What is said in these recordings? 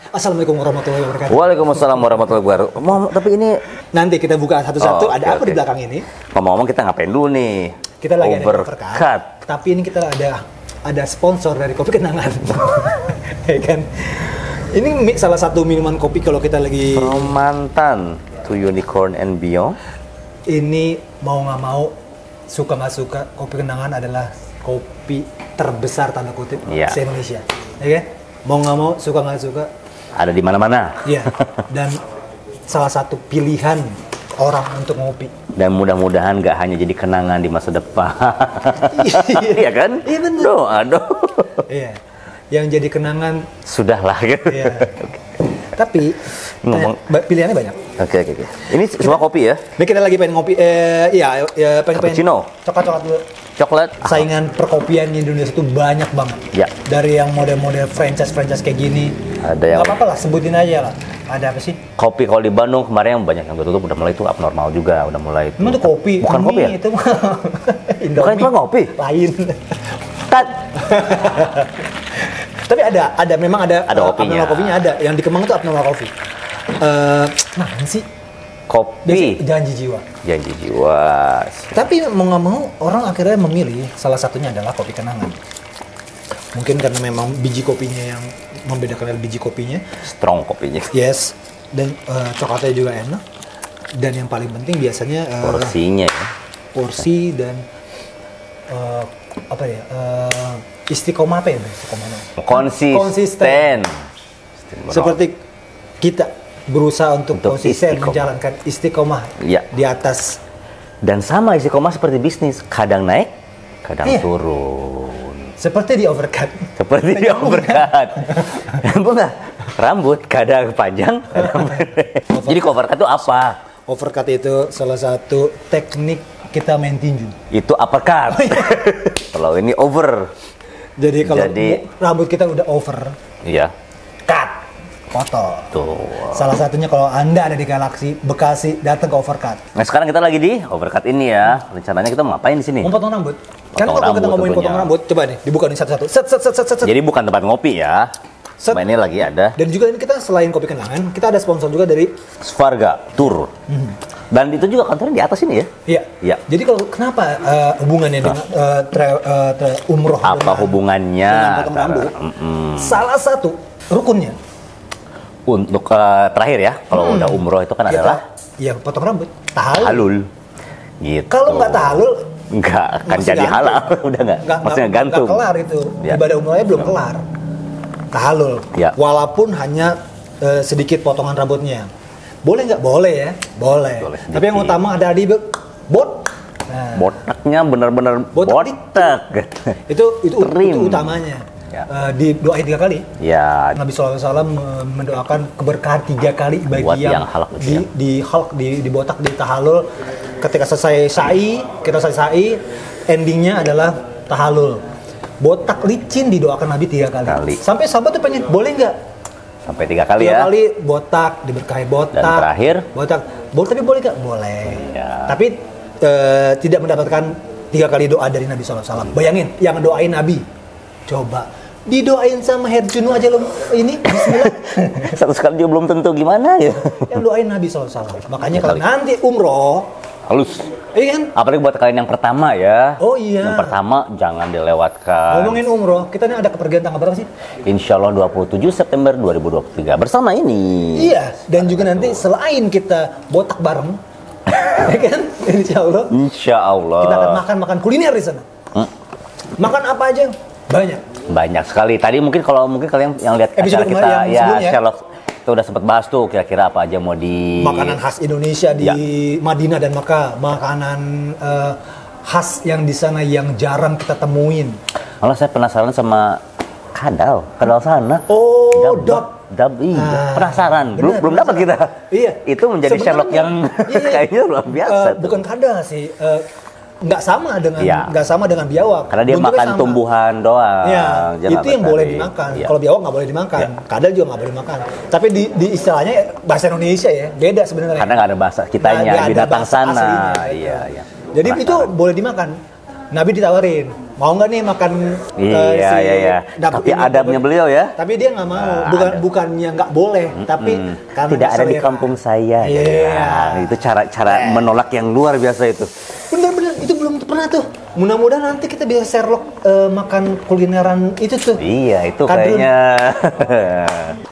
Assalamualaikum warahmatullahi wabarakatuh. Waalaikumsalam warahmatullahi wabarakatuh. Tapi ini nanti kita buka satu-satu. Ada apa oke. di belakang ini? Ngomong-ngomong kita ngapain dulu nih? Kita lagi ada Overcut. Tapi ini kita ada sponsor dari Kopi Kenangan. Ya kan? Ini salah satu minuman kopi kalau kita lagi From Mantan to Unicorn and Beyond. ini mau nggak mau, suka nggak suka, Kopi Kenangan adalah kopi terbesar tanda kutip se-Indonesia. Ya kan? Mau nggak mau, suka nggak suka, Ada di mana-mana. iya. Dan salah satu pilihan orang untuk ngopi. Dan mudah-mudahan nggak hanya jadi kenangan di masa depan. Iya kan? Iya benar. Doa. Iya. Yang jadi kenangan Sudahlah gitu. iya. Tapi pilihannya banyak. Oke. Ini semua kopi ya? Ini kita lagi pengen ngopi, pengen Cappuccino. coklat dulu. Coklat. Saingan perkopian di Indonesia itu banyak banget. Ya. Dari yang model-model franchise kayak gini. Ada yang- Gak apa-apa lah, sebutin aja lah. Ada apa sih? Kopi kalau di Bandung kemarin yang banyak yang tutup udah mulai itu abnormal juga, udah mulai itu. Emang itu kopi? Bukan kopi ya? Itu mah Indomie. Bukan itu ngopi. Lain. Cut. Tapi ada memang ada kopinya. abnormal kopinya ada. Yang di Kemang itu abnormal kopi. Mana sih? Kopi. Janji jiwa. Janji jiwa. Tapi mau nggak mau orang akhirnya memilih salah satunya adalah Kopi Kenangan. Mungkin karena memang biji kopinya yang membedakan dari biji kopinya. Strong kopinya. Yes. Dan coklatnya juga enak. Dan yang paling penting biasanya Porsinya ya. porsi dan istiqomah apa ya? Konsisten. Seperti kita berusaha untuk konsisten istiqomah. menjalankan istiqomah Iya. di atas. Dan sama istiqomah seperti bisnis, kadang naik, kadang Iya. turun. Seperti di overcut. Seperti di overcut. Enggak, rambut kadang panjang, kadang pendek. Jadi overcut itu apa? Overcut itu salah satu teknik kita main tinju. Itu uppercut. Kalau ini over. Jadi kalau Jadi- rambut kita udah over, Iya. cut, potong. Tuh. Salah satunya kalau Anda ada di Galaxy Bekasi, datang ke overcut. Nah sekarang kita lagi di overcut ini ya. Rencananya kita mau ngapain di sini? Mau potong rambut? Kan Potong kalau kita rambut ngomongin potong tentunya. rambut, coba nih dibuka nih satu-satu. Set. Jadi bukan tempat ngopi ya. Set. Cuma ini lagi ada Dan juga ini kita selain Kopi Kenangan, kita ada sponsor juga dari Svarga Tour. Dan itu juga kantornya di atas ini ya. Iya. Iya. Jadi kalau kenapa hubungannya dengan umroh Apa dengan hubungannya? potong rambut? Mm-mm. Salah satu rukunnya Untuk terakhir ya, kalau udah umroh itu kan adalah ya potong rambut, tahalul. halul. Gitu. Kalau nggak tahalul, nggak akan masih jadi gantung. halal, udah nggak. Maksudnya gantung. Nggak kelar itu. Ya. Ibadah umrohnya belum kelar. Tahalul. Ya. Walaupun hanya sedikit potongan rambutnya. Boleh nggak? Boleh ya. Boleh. Boleh Tapi yang sedikit. utama ada di bot. Nah, Botaknya benar-benar Botak botak. itu Trim. utamanya. Ya. Didoain 3 kali. Ya, Nabi SAW mendoakan keberkahan 3 kali bagi Buat yang yang halak itu di botak, di tahalul. Ketika selesai sa'i, kita selesai sa'i, endingnya adalah tahalul. Botak licin didoakan Nabi 3 kali. Sampai sahabat tuh pengen, boleh nggak? sampai 3 kali 3 ya. kali botak, diberkahi botak. Dan terakhir? botak. Tapi boleh nggak? Boleh. Ya. Tapi tidak mendapatkan 3 kali doa dari Nabi SAW. Bayangin, yang doain Nabi. Coba didoain sama Herjunu aja lo ini bismillah. Satu sekali juga belum tentu gimana ya. Yang doain Nabi SAW. Makanya kalau nanti umroh, Halus. iya kan? Apalagi buat kalian yang pertama ya. Oh iya. Yang pertama jangan dilewatkan. Ngomongin umroh, kita ini ada kepergian tanggal berapa sih? Insya Allah 27 September 2023 bersama ini. Iya, dan juga nanti selain kita botak bareng, ya kan? Insya Allah. Kita akan makan kuliner di sana. Makan apa aja? Banyak sekali. Tadi mungkin kalian yang lihat Episode acara kita kemarin yang ya sebelumnya. Sherlock kita udah sempat bahas tuh kira-kira apa aja mau di Makanan khas Indonesia di Madinah dan Makkah, makanan khas yang di sana yang jarang kita temuin. Malah saya penasaran sama kadal sana. Oh, dab, iya. Penasaran. Belum dapat kita. Iya. Itu menjadi Sherlock yang kayaknya luar biasa. Bukan kadal sih. Nggak sama dengan biawak. Karena dia Bentuknya makan sama. tumbuhan doang. Ya, Dia itu nggak yang boleh tadi. dimakan. Iya. Kalau biawak nggak boleh dimakan. Kadal juga nggak boleh dimakan. Tapi di istilahnya bahasa Indonesia ya, beda sebenarnya. Karena nggak ada bahasa kitanya, Nggak ada binatang bahasa sana. aslinya. Iya. Jadi itu boleh dimakan. Nabi ditawarin, mau nggak nih makan Iya. Tapi adabnya beliau ya. Tapi dia nggak mau, bukannya nggak boleh, tapi karena tidak ada di kampung saya. Iya. Itu cara menolak yang luar biasa itu. Bener-bener itu belum pernah tuh. Mudah-mudahan nanti kita bisa Sherlock makan kulineran itu tuh. Iya, itu Kadrun. kayaknya.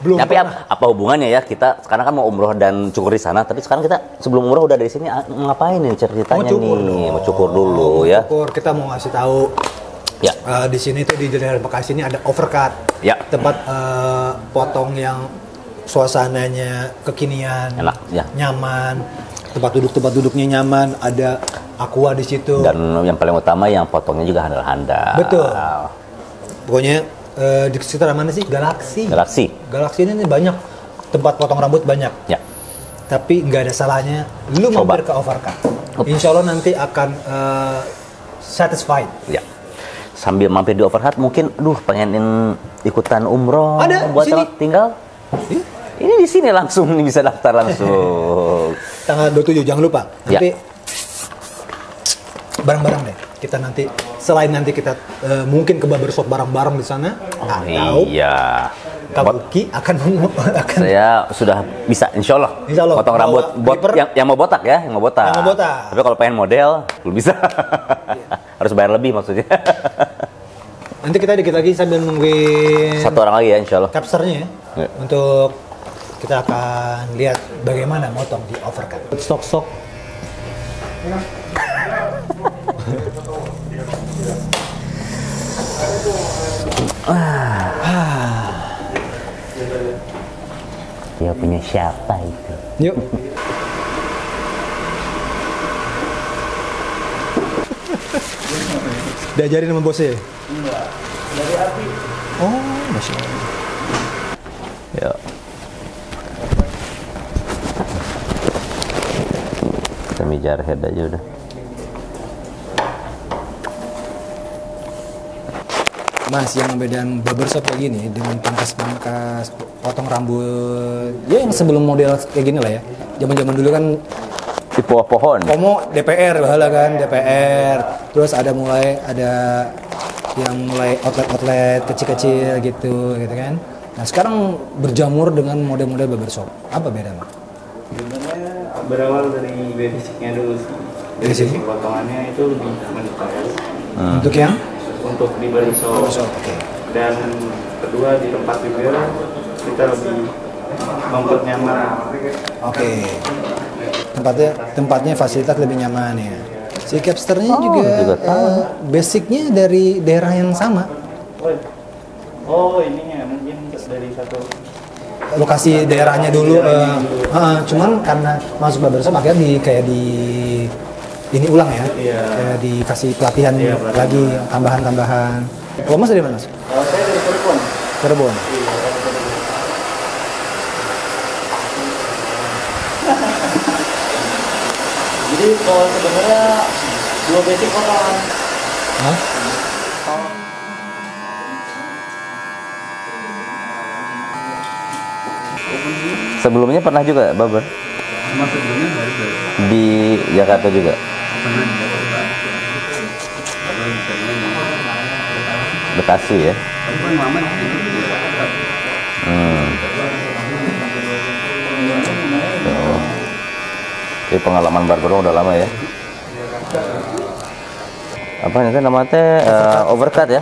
Belum Tapi pernah. apa hubungannya ya, kita sekarang kan mau umroh dan cukur di sana, tapi sekarang kita sebelum umroh udah dari sini ngapain nih ceritanya mau cukur dulu ya. Cukur, kita mau ngasih tahu. Ya. Di sini tuh di daerah Bekasi ini ada overcut. Ya. Tempat potong yang suasananya kekinian, Enak, ya. nyaman. Tempat duduknya nyaman, ada aqua di situ. Dan yang paling utama yang potongnya juga handal-handal. Betul. Pokoknya di sekitar mana sih? Galaksi. Galaksi ini banyak tempat potong rambut banyak. Ya. Tapi nggak ada salahnya lu mampir ke overcut. Insya Allah nanti akan satisfied. Ya. Sambil mampir di overhead mungkin pengenin ikutan umroh. Ada buat sini. Tinggal. Ini di sini langsung bisa daftar langsung. Tanggal 27 jangan lupa. Nanti Ya. bareng-bareng deh. Kita nanti selain nanti kita mungkin ke barbershop bareng-bareng di sana. Atau Iya. Kak Uki akan Saya sudah bisa Insya Allah potong rambut yang mau botak ya, yang mau botak. Tapi kalau pengen model belum bisa. Harus bayar lebih maksudnya. Nanti kita dikit lagi sambil nungguin Satu orang lagi ya Insya Allah. capsternya Ya. untuk kita akan lihat bagaimana motong di overcut. Stok. Dia punya siapa itu? Yuk. Diajarin sama bosnya? Enggak. Dari api. Oh, masya Allah. Ya. Kita mijar head aja udah. Mas, yang membedakan barbershop kayak gini dengan pangkas-pangkas potong rambut, ya yang sebelum model kayak gini lah ya. Zaman-zaman dulu kan Di pohon. Komo DPR bahala kan, DPR. Terus ada yang mulai outlet kecil-kecil gitu kan. Nah, sekarang berjamur dengan model-model barbershop. Apa beda, Mas? Sebenarnya berawal dari basicnya dulu sih. Dari basic potongannya itu lebih mendetail. Untuk yang Untuk di barbershop. oke. Dan kedua di tempat juga kita lebih membuat nyaman. Oke. Tempatnya fasilitas lebih nyaman ya. Si capsternya juga basicnya dari daerah yang sama. Oh ininya mungkin dari satu Lokasi daerahnya dulu. Cuman karena masuk barbershop akhirnya kayak ini ulang ya. Iya. Kayak dikasih pelatihan lagi tambahan. Kalau Mas dari mana, Mas? saya dari Cirebon. Cirebon. Jadi kalau sebenarnya dua basic potongan. Hah? Sebelumnya pernah juga barber? Sebelumnya baru Di Jakarta juga? pernah di Jakarta. Kalau misalnya Bekasi ya? tapi paling lama di sini di Jakarta. Oh. Jadi pengalaman barber udah lama ya? Apa itu namanya overcut ya?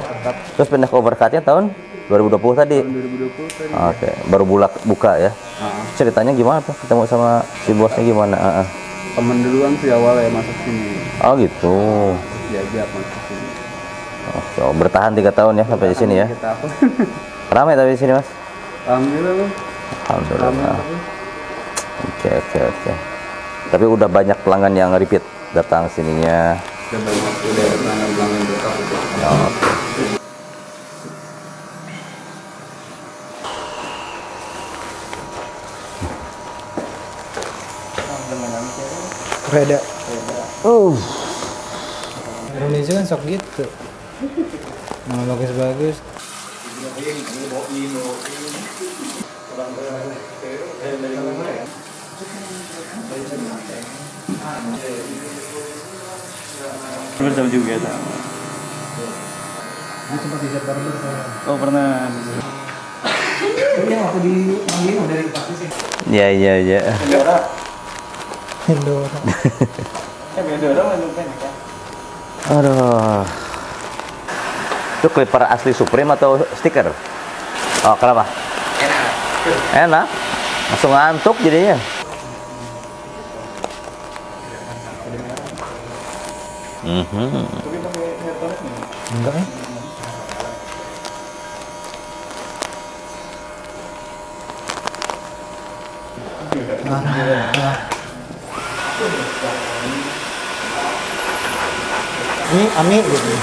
Terus pindah ke overcutnya tahun 2020 tadi? 2020 tadi. Oke, baru buka ya? Ceritanya gimana tuh? Ketemu sama si bosnya gimana? Temen duluan sih awal ya masuk sini. Oh gitu. Diajak masuk sini. Oh, so, bertahan 3 tahun ya sampai di sini ya? Kita apa? Ramai tapi di sini mas? Alhamdulillah lu. Alhamdulillah. Oke. Tapi udah banyak pelanggan yang repeat datang sininya. Udah banyak udah pelanggan-pelanggan tetap itu. Oke. Reda. Indonesia kan sok gitu. Nama bagus-bagus. Bersama juga sama. Dia sempat di bareng saya. Oh pernah. Iya, waktu di Manggil dari pasti sih. Iya. Hendora. Hendora menunjukkan ya. Aduh. Itu clipper asli Supreme atau stiker? Oh, kenapa? Enak. Langsung ngantuk jadinya. Enggak ya? Ini Ami gitu.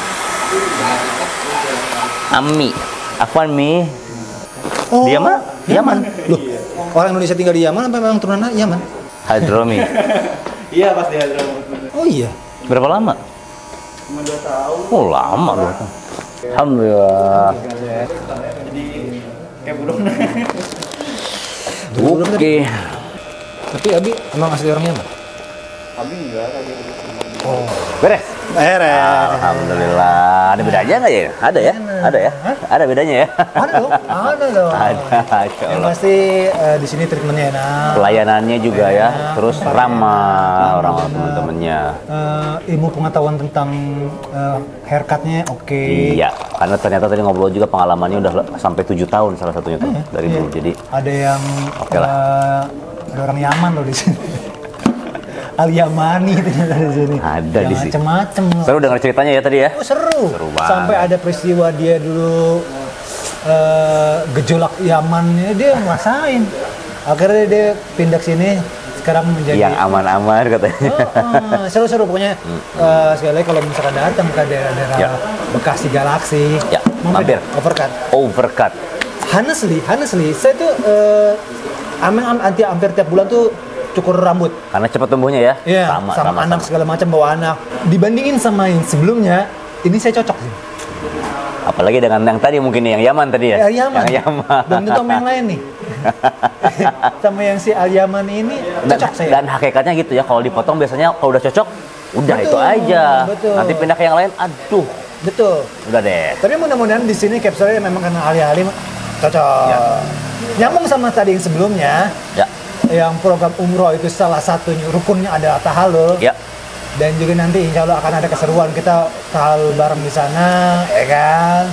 Ami. Afwan Mi. Oh, Dia mana? Yaman. Loh, orang Indonesia tinggal di Yaman apa memang turunan Yaman? Hadromi. Iya pas di Hadramaut. Oh iya. Berapa lama? Cuma 2 tahun. Oh, lama loh. Alhamdulillah. Jadi kayak burung. Oke. Tapi Abi emang asli orang Yaman? Abi enggak kayak gitu. Oh. Beres. Alhamdulillah. Ada bedanya nggak ya? Ada ya? Ada ya? Ada bedanya ya? Ada dong. Ada. Yang pasti di sini treatmentnya enak. Pelayanannya juga ya. Terus ramah orang teman-temannya. Ilmu pengetahuan tentang haircutnya oke. Iya, karena ternyata tadi ngobrol juga pengalamannya udah sampai 7 tahun salah satunya tuh dari dulu. Jadi ada yang Oke lah. ada orang Yaman loh di sini. Al-Yamani ternyata di sini. Ada di sini. Macem-macem. seru dengar ceritanya ya tadi ya. Oh, seru. Seru banget. Sampai ada peristiwa dia dulu gejolak Yamannya dia ngerasain. Akhirnya dia pindah ke sini. Sekarang menjadi Yang aman-aman katanya. Seru-seru pokoknya. Sekali lagi kalau misalkan datang ke daerah-daerah Ya. Bekasi Galaksi, Ya, mampir. Overcut. Overcut. Honestly, saya tuh hampir tiap bulan tuh cukur rambut. Karena cepat tumbuhnya ya. Iya, sama anak segala macam bawa anak. Dibandingin sama yang sebelumnya, ini saya cocok sih. Apalagi dengan yang tadi mungkin yang Yaman tadi ya. Yaman. Yang Yaman. Belum tentu sama yang lain nih. Sama yang si Al-Yaman ini cocok saya. Dan hakikatnya gitu ya, kalau dipotong biasanya kalau udah cocok, udah Betul, itu aja. betul. Nanti pindah ke yang lain, aduh, Betul. udah deh. Tapi mudah-mudahan di sini capture memang karena alih-alih cocok. Ya. Nyambung sama tadi yang sebelumnya. Ya, Yang program umroh itu salah satunya rukunnya adalah tahallul. ya. Dan juga nanti insya Allah akan ada keseruan kita tahallul bareng di sana, ya kan?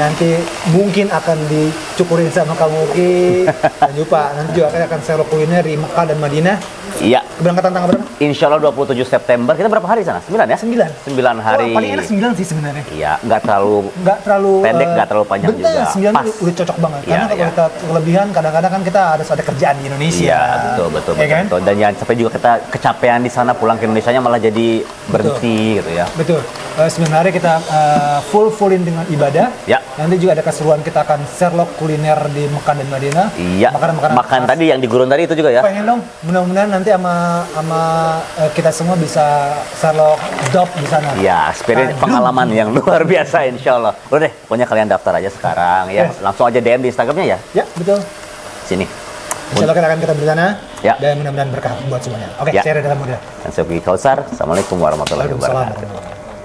Nanti mungkin akan dicukurin sama kamu Ki. Dan juga nanti juga akan seru kuliner di Mekah dan Madinah. Iya. Keberangkatan tanggal berapa? Insya Allah 27 September. Kita berapa hari sana? 9 ya? 9. 9 hari. Paling enak 9 sih sebenarnya. Iya, nggak terlalu Pendek, nggak terlalu panjang bener, juga. 9 Pas. udah cocok banget. Iya, Karena kalau iya. kita kelebihan kadang-kadang kan kita harus ada kerjaan di Indonesia. Iya, betul. Ya kan? Dan jangan sampai juga kita kecapean di sana, pulang ke Indonesianya malah jadi berhenti gitu ya. Betul. 9 hari kita fullin dengan ibadah. Ya. Nanti juga ada keseruan, kita akan Sherlock kuliner di Mekah dan Madinah. Iya. Makanan-makanan Makan khas. tadi yang di gurun tadi itu juga ya. Pengen dong. Mudah-mudahan nanti sama kita semua bisa Sherlock job di sana. Iya, experience pengalaman yang luar biasa insya Allah. Udah deh, pokoknya kalian daftar aja sekarang ya. Yes. Langsung aja DM di Instagramnya ya. Ya, betul. Sini. Insya Allah kita akan ketemu di sana. Ya. Dan mudah-mudahan berkah buat semuanya. Oke, Ya. saya Reda Muda. Dan saya Kausar. Assalamualaikum warahmatullahi Waalaikumsalam wabarakatuh. warahmatullahi wabarakatuh.